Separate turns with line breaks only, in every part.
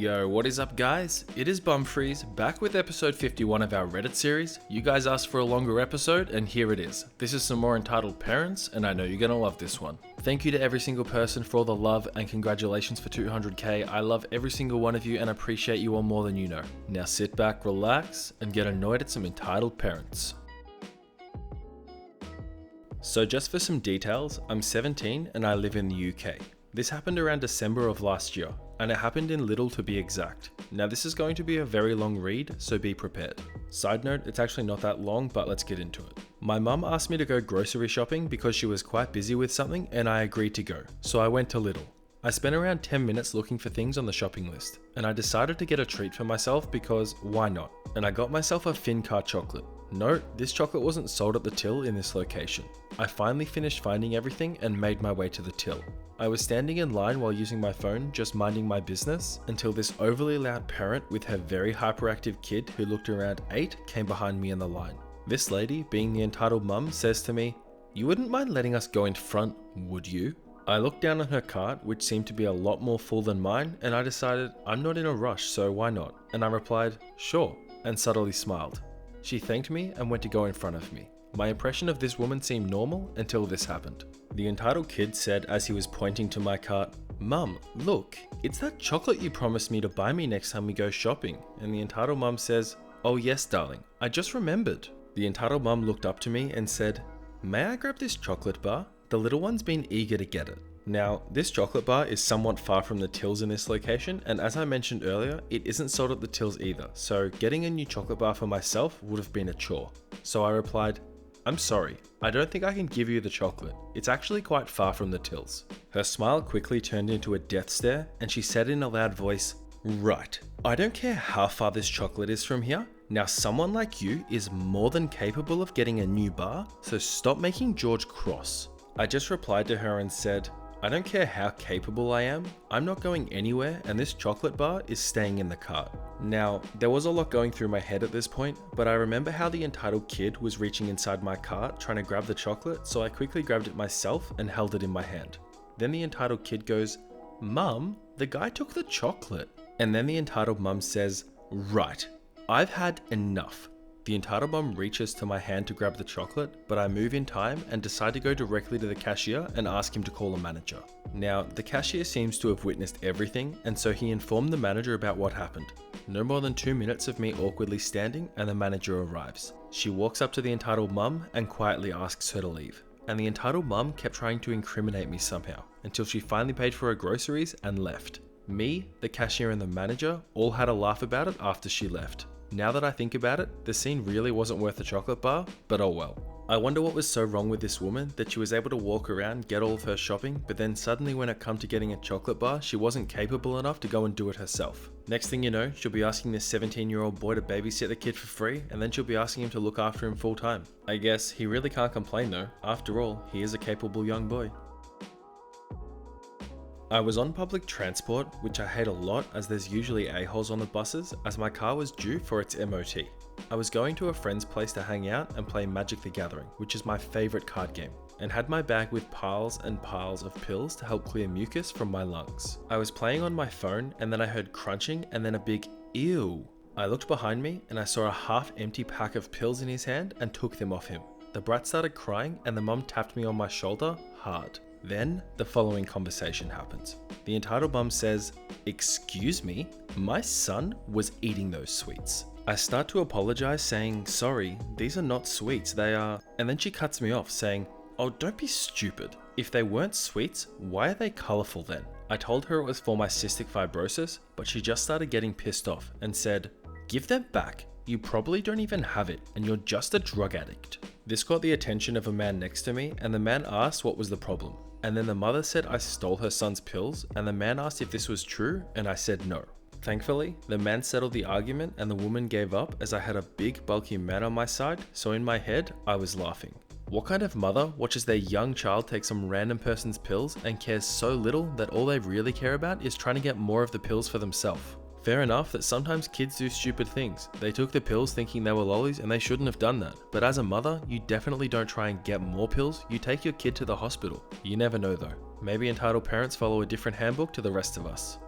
Yo, what is up guys? It is Bumfris, back with episode 51 of our Reddit series. You guys asked for a longer episode, and here it is. This is some more entitled parents, and I know you're gonna love this one. Thank you to every single person for all the love, and congratulations for 200k. I love every single one of you and appreciate you all more than you know. Now sit back, relax, and get annoyed at some entitled parents. So just for some details, I'm 17 and I live in the UK. This happened around December of last year, and it happened in Little to be exact. Now this is going to be a very long read, so be prepared. Side note, it's actually not that long, but let's get into it. My mum asked me to go grocery shopping because she was quite busy with something and I agreed to go, so I went to Little. I spent around 10 minutes looking for things on the shopping list, and I decided to get a treat for myself because why not? And I got myself a Fincar chocolate. No, this chocolate wasn't sold at the till in this location. I finally finished finding everything and made my way to the till. I was standing in line while using my phone, just minding my business, until this overly loud parent with her very hyperactive kid who looked around 8 came behind me in the line. This lady, being the entitled mum, says to me, "You wouldn't mind letting us go in front, would you?" I looked down on her cart, which seemed to be a lot more full than mine, and I decided I'm not in a rush, so why not? And I replied, "Sure," and subtly smiled. She thanked me and went to go in front of me. My impression of this woman seemed normal until this happened. The entitled kid said as he was pointing to my cart, "Mum, look, it's that chocolate you promised me to buy me next time we go shopping." And the entitled mum says, "Oh yes, darling, I just remembered." The entitled mum looked up to me and said, "May I grab this chocolate bar? The little one's been eager to get it." Now, this chocolate bar is somewhat far from the tills in this location, and as I mentioned earlier, it isn't sold at the tills either, so getting a new chocolate bar for myself would have been a chore. So I replied, "I'm sorry, I don't think I can give you the chocolate. It's actually quite far from the tills." Her smile quickly turned into a death stare, and she said in a loud voice, "Right, I don't care how far this chocolate is from here. Now someone like you is more than capable of getting a new bar, so stop making George cross." I just replied to her and said, "I don't care how capable I am, I'm not going anywhere and this chocolate bar is staying in the cart." Now, there was a lot going through my head at this point, but I remember how the entitled kid was reaching inside my cart trying to grab the chocolate, so I quickly grabbed it myself and held it in my hand. Then the entitled kid goes, "Mum, the guy took the chocolate." And then the entitled mum says, "Right, I've had enough." The entitled mum reaches to my hand to grab the chocolate, but I move in time and decide to go directly to the cashier and ask him to call a manager. Now, the cashier seems to have witnessed everything, and so he informed the manager about what happened. No more than 2 minutes of me awkwardly standing and the manager arrives. She walks up to the entitled mum and quietly asks her to leave. And the entitled mum kept trying to incriminate me somehow, until she finally paid for her groceries and left. Me, the cashier and the manager all had a laugh about it after she left. Now that I think about it, the scene really wasn't worth a chocolate bar, but oh well. I wonder what was so wrong with this woman that she was able to walk around, get all of her shopping, but then suddenly when it come to getting a chocolate bar, she wasn't capable enough to go and do it herself. Next thing you know, she'll be asking this 17-year-old boy to babysit the kid for free, and then she'll be asking him to look after him full time. I guess he really can't complain though. After all, he is a capable young boy. I was on public transport, which I hate a lot as there's usually a-holes on the buses, as my car was due for its MOT. I was going to a friend's place to hang out and play Magic the Gathering, which is my favourite card game, and had my bag with piles and piles of pills to help clear mucus from my lungs. I was playing on my phone and then I heard crunching and then a big ew. I looked behind me and I saw a half-empty pack of pills in his hand and took them off him. The brat started crying and the mum tapped me on my shoulder hard. Then, the following conversation happens. The entitled mum says, "Excuse me, my son was eating those sweets." I start to apologize saying, "Sorry, these are not sweets, they are..." And then she cuts me off saying, "Oh, don't be stupid. If they weren't sweets, why are they colorful then?" I told her it was for my cystic fibrosis, but she just started getting pissed off and said, "Give them back. You probably don't even have it and you're just a drug addict." This got the attention of a man next to me and the man asked what was the problem. And then the mother said I stole her son's pills, and the man asked if this was true, and I said no. Thankfully, the man settled the argument and the woman gave up as I had a big bulky man on my side, so in my head, I was laughing. What kind of mother watches their young child take some random person's pills and cares so little that all they really care about is trying to get more of the pills for themselves? Fair enough that sometimes kids do stupid things. They took the pills thinking they were lollies and they shouldn't have done that. But as a mother, you definitely don't try and get more pills, you take your kid to the hospital. You never know though. Maybe entitled parents follow a different handbook to the rest of us.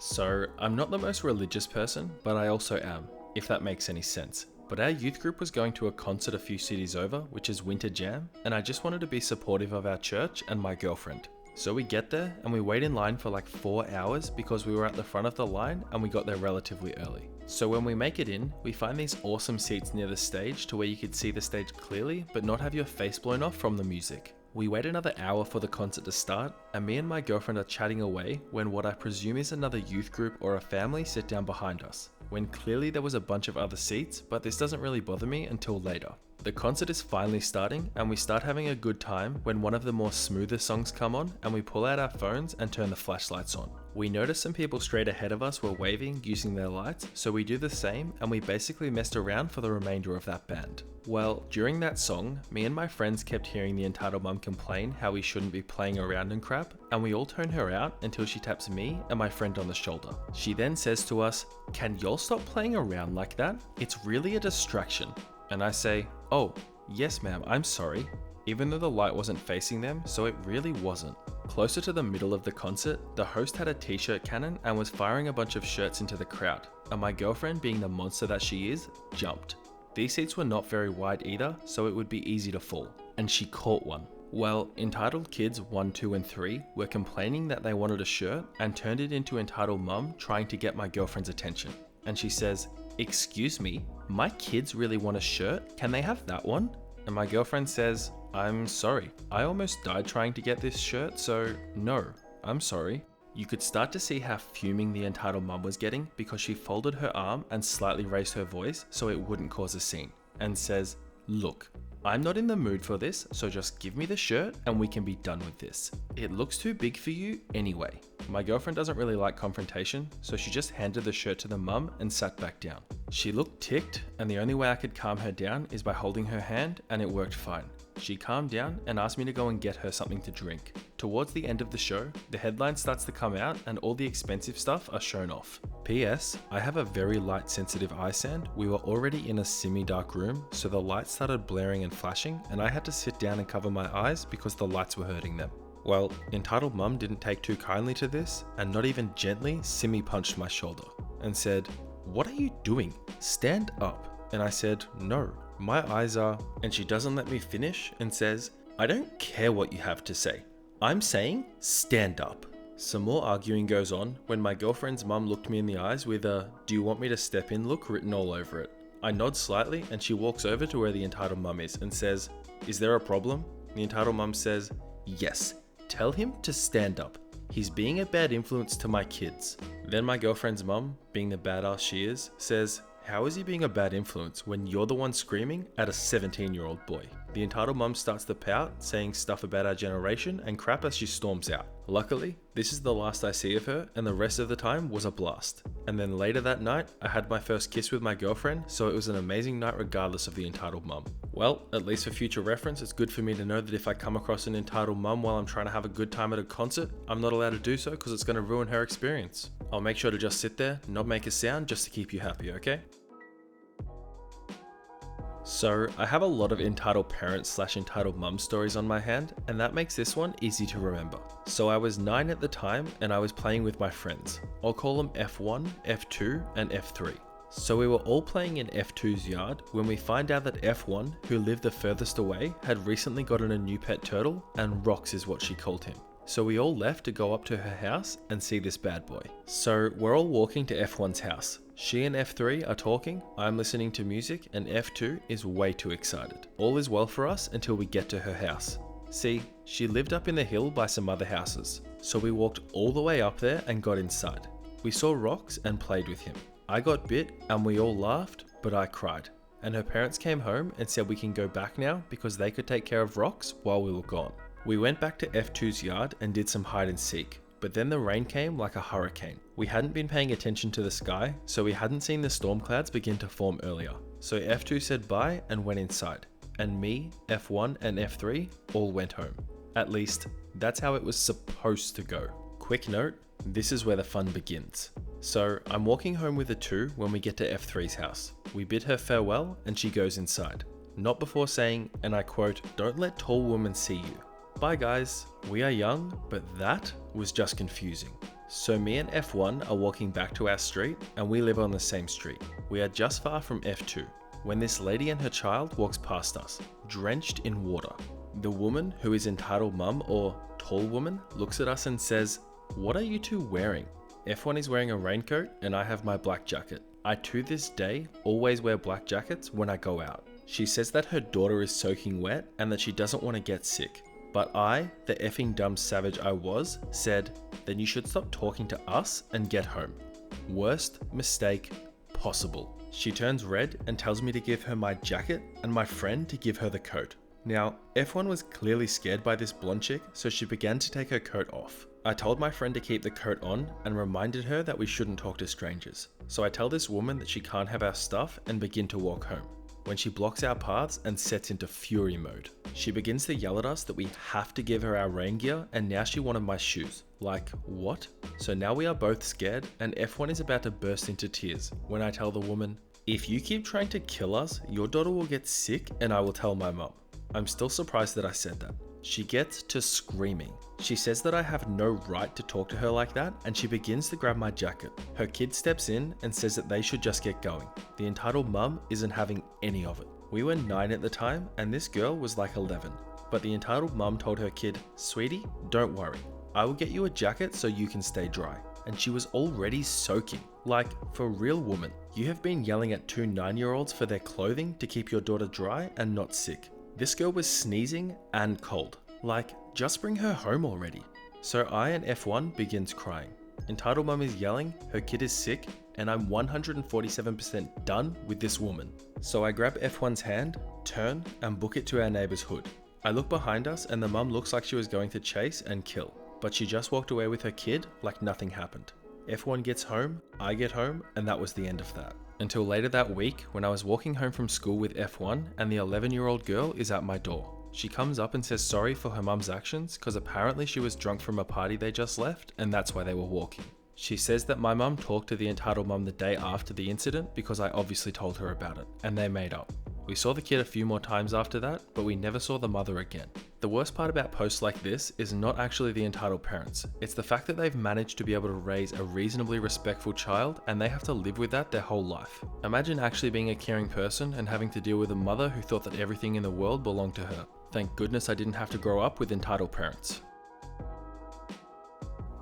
So, I'm not the most religious person, but I also am, if that makes any sense. But our youth group was going to a concert a few cities over, which is Winter Jam, and I just wanted to be supportive of our church and my girlfriend. So we get there and we wait in line for like 4 hours because we were at the front of the line and we got there relatively early. So when we make it in, we find these awesome seats near the stage to where you could see the stage clearly but not have your face blown off from the music. We wait another hour for the concert to start, and me and my girlfriend are chatting away when what I presume is another youth group or a family sit down behind us, when clearly there was a bunch of other seats, but this doesn't really bother me until later. The concert is finally starting and we start having a good time when one of the more smoother songs come on and we pull out our phones and turn the flashlights on. We notice some people straight ahead of us were waving using their lights, so we do the same and we basically messed around for the remainder of that band. Well, during that song, me and my friends kept hearing the entitled mum complain how we shouldn't be playing around and crap, and we all tone her out until she taps me and my friend on the shoulder. She then says to us, "Can y'all stop playing around like that? It's really a distraction." And I say, "Oh, yes ma'am, I'm sorry," even though the light wasn't facing them, so it really wasn't. Closer to the middle of the concert, the host had a t-shirt cannon and was firing a bunch of shirts into the crowd, and my girlfriend, being the monster that she is, jumped. These seats were not very wide either, so it would be easy to fall, and she caught one. Well, entitled kids 1, 2 and 3 were complaining that they wanted a shirt and turned it into entitled mum trying to get my girlfriend's attention. And she says, "Excuse me, my kids really want a shirt, can they have that one?" And my girlfriend says, "I'm sorry, I almost died trying to get this shirt, so no, I'm sorry." You could start to see how fuming the entitled mum was getting because she folded her arm and slightly raised her voice so it wouldn't cause a scene, and says, "Look, I'm not in the mood for this, so just give me the shirt and we can be done with this. It looks too big for you anyway." My girlfriend doesn't really like confrontation, so she just handed the shirt to the mum and sat back down. She looked ticked, and the only way I could calm her down is by holding her hand, and it worked fine. She calmed down and asked me to go and get her something to drink. Towards the end of the show, the headline starts to come out and all the expensive stuff are shown off. P.S. I have a very light sensitive eye sand. We were already in a semi-dark room, so the lights started blaring and flashing, and I had to sit down and cover my eyes because the lights were hurting them. Well, entitled mum didn't take too kindly to this, and not even gently Simmy punched my shoulder and said, "What are you doing? Stand up." And I said, "No, my eyes are..." And she doesn't let me finish and says, "I don't care what you have to say. I'm saying stand up." Some more arguing goes on when my girlfriend's mum looked me in the eyes with a "Do you want me to step in" look written all over it. I nod slightly and she walks over to where the entitled mum is and says, "Is there a problem?" The entitled mum says, "Yes. Tell him to stand up. He's being a bad influence to my kids." Then my girlfriend's mum, being the badass she is, says, "How is he being a bad influence when you're the one screaming at a 17-year-old boy?" The entitled mum starts to pout, saying stuff about our generation and crap as she storms out. Luckily, this is the last I see of her, and the rest of the time was a blast. And then later that night, I had my first kiss with my girlfriend, so it was an amazing night regardless of the entitled mum. Well, at least for future reference, it's good for me to know that if I come across an entitled mum while I'm trying to have a good time at a concert, I'm not allowed to do so because it's going to ruin her experience. I'll make sure to just sit there, not make a sound, just to keep you happy, okay? So, I have a lot of entitled parents / entitled mum stories on my hand, and that makes this one easy to remember. So I was 9 at the time, and I was playing with my friends. I'll call them F1, F2, and F3. So we were all playing in F2's yard when we find out that F1, who lived the furthest away, had recently gotten a new pet turtle, and Rox is what she called him. So we all left to go up to her house and see this bad boy. So we're all walking to F1's house. She and F3 are talking, I'm listening to music, and F2 is way too excited. All is well for us until we get to her house. See, she lived up in the hill by some other houses. So we walked all the way up there and got inside. We saw Rox and played with him. I got bit and we all laughed, but I cried. And her parents came home and said we can go back now because they could take care of Rox while we were gone. We went back to F2's yard and did some hide and seek, but then the rain came like a hurricane. We hadn't been paying attention to the sky, so we hadn't seen the storm clouds begin to form earlier. So F2 said bye and went inside, and me, F1 and F3 all went home. At least, that's how it was supposed to go. Quick note, this is where the fun begins. So I'm walking home with the two when we get to F3's house. We bid her farewell and she goes inside. Not before saying, and I quote, "Don't let tall women see you." Bye guys, we are young, but that was just confusing. So me and F1 are walking back to our street and we live on the same street. We are just far from F2 when this lady and her child walks past us, drenched in water. The woman, who is entitled mum or tall woman, looks at us and says, "What are you two wearing?" F1 is wearing a raincoat and I have my black jacket. I to this day always wear black jackets when I go out. She says that her daughter is soaking wet and that she doesn't want to get sick. But I, the effing dumb savage I was, said, "Then you should stop talking to us and get home." Worst mistake possible. She turns red and tells me to give her my jacket and my friend to give her the coat. Now, F1 was clearly scared by this blonde chick, so she began to take her coat off. I told my friend to keep the coat on and reminded her that we shouldn't talk to strangers. So I tell this woman that she can't have our stuff and begin to walk home, when she blocks our paths and sets into fury mode. She begins to yell at us that we have to give her our rain gear, and now she wanted my shoes. Like, what? So now we are both scared and F1 is about to burst into tears when I tell the woman, "If you keep trying to kill us, your daughter will get sick and I will tell my mum." I'm still surprised that I said that. She gets to screaming. She says that I have no right to talk to her like that, and she begins to grab my jacket. Her kid steps in and says that they should just get going. The entitled mum isn't having any of it. We were 9 at the time and this girl was like 11. But the entitled mum told her kid, "Sweetie, don't worry. I will get you a jacket so you can stay dry." And she was already soaking. Like, for real woman, you have been yelling at 2 9-year-olds for their clothing to keep your daughter dry and not sick. This girl was sneezing and cold. Like, just bring her home already. So I and F1 begins crying. Entitled mum is yelling, her kid is sick, and I'm 147% done with this woman. So I grab F1's hand, turn, and book it to our neighbor's hood. I look behind us and the mum looks like she was going to chase and kill, but she just walked away with her kid like nothing happened. F1 gets home, I get home, and that was the end of that. Until later that week when I was walking home from school with F1 and the 11-year-old girl is at my door. She comes up and says sorry for her mum's actions because apparently she was drunk from a party they just left and that's why they were walking. She says that my mum talked to the entitled mum the day after the incident because I obviously told her about it, and they made up. We saw the kid a few more times after that, but we never saw the mother again. The worst part about posts like this is not actually the entitled parents, it's the fact that they've managed to be able to raise a reasonably respectful child and they have to live with that their whole life. Imagine actually being a caring person and having to deal with a mother who thought that everything in the world belonged to her. Thank goodness I didn't have to grow up with entitled parents.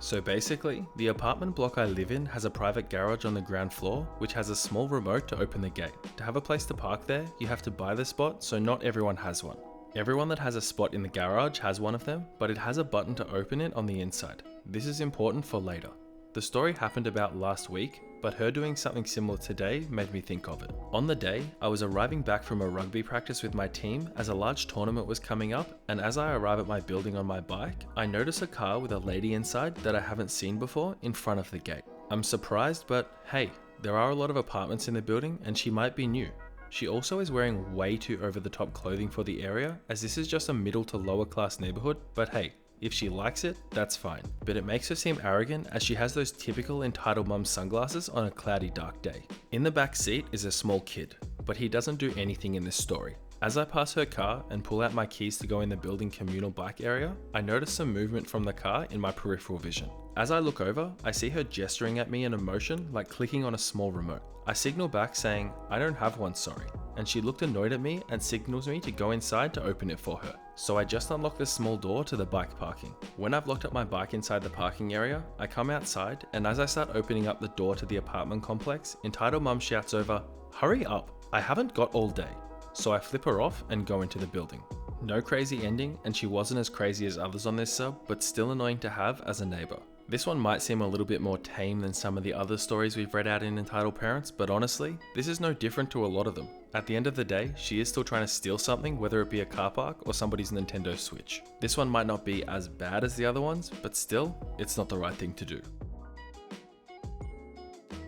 So basically, the apartment block I live in has a private garage on the ground floor, which has a small remote to open the gate. To have a place to park there, you have to buy the spot, so not everyone has one. Everyone that has a spot in the garage has one of them, but it has a button to open it on the inside. This is important for later. The story happened about last week, but her doing something similar today made me think of it. On the day, I was arriving back from a rugby practice with my team as a large tournament was coming up, and as I arrive at my building on my bike, I notice a car with a lady inside that I haven't seen before in front of the gate. I'm surprised, but hey, there are a lot of apartments in the building and she might be new. She also is wearing way too over-the-top clothing for the area, as this is just a middle to lower class neighborhood, but hey, if she likes it, that's fine. But it makes her seem arrogant as she has those typical entitled mum sunglasses on a cloudy dark day. In the back seat is a small kid, but he doesn't do anything in this story. As I pass her car and pull out my keys to go in the building communal bike area, I notice some movement from the car in my peripheral vision. As I look over, I see her gesturing at me in a motion like clicking on a small remote. I signal back saying, "I don't have one, sorry." And she looked annoyed at me and signals me to go inside to open it for her. So I just unlock the small door to the bike parking. When I've locked up my bike inside the parking area, I come outside, and as I start opening up the door to the apartment complex, entitled mum shouts over, "Hurry up, I haven't got all day." So I flip her off and go into the building. No crazy ending, and she wasn't as crazy as others on this sub, but still annoying to have as a neighbor. This one might seem a little bit more tame than some of the other stories we've read out in Entitled Parents, but honestly, this is no different to a lot of them. At the end of the day, she is still trying to steal something, whether it be a car park or somebody's Nintendo Switch. This one might not be as bad as the other ones, but still, it's not the right thing to do.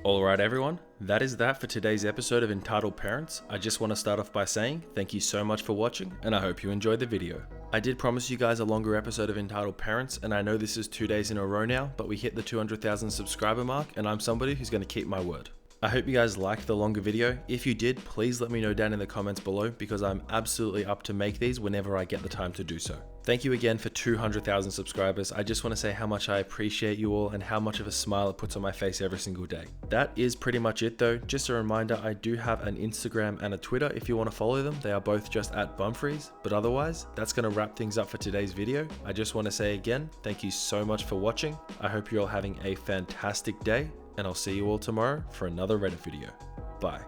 Alright everyone, that is that for today's episode of Entitled Parents. I just want to start off by saying thank you so much for watching, and I hope you enjoyed the video. I did promise you guys a longer episode of Entitled Parents, and I know this is 2 days in a row now, but we hit the 200,000 subscriber mark, and I'm somebody who's going to keep my word. I hope you guys liked the longer video. If you did, please let me know down in the comments below, because I'm absolutely up to make these whenever I get the time to do so. Thank you again for 200,000 subscribers. I just want to say how much I appreciate you all and how much of a smile it puts on my face every single day. That is pretty much it though. Just a reminder, I do have an Instagram and a Twitter if you want to follow them. They are both just at Bumfris. But otherwise, that's going to wrap things up for today's video. I just want to say again, thank you so much for watching. I hope you're all having a fantastic day, and I'll see you all tomorrow for another Reddit video. Bye.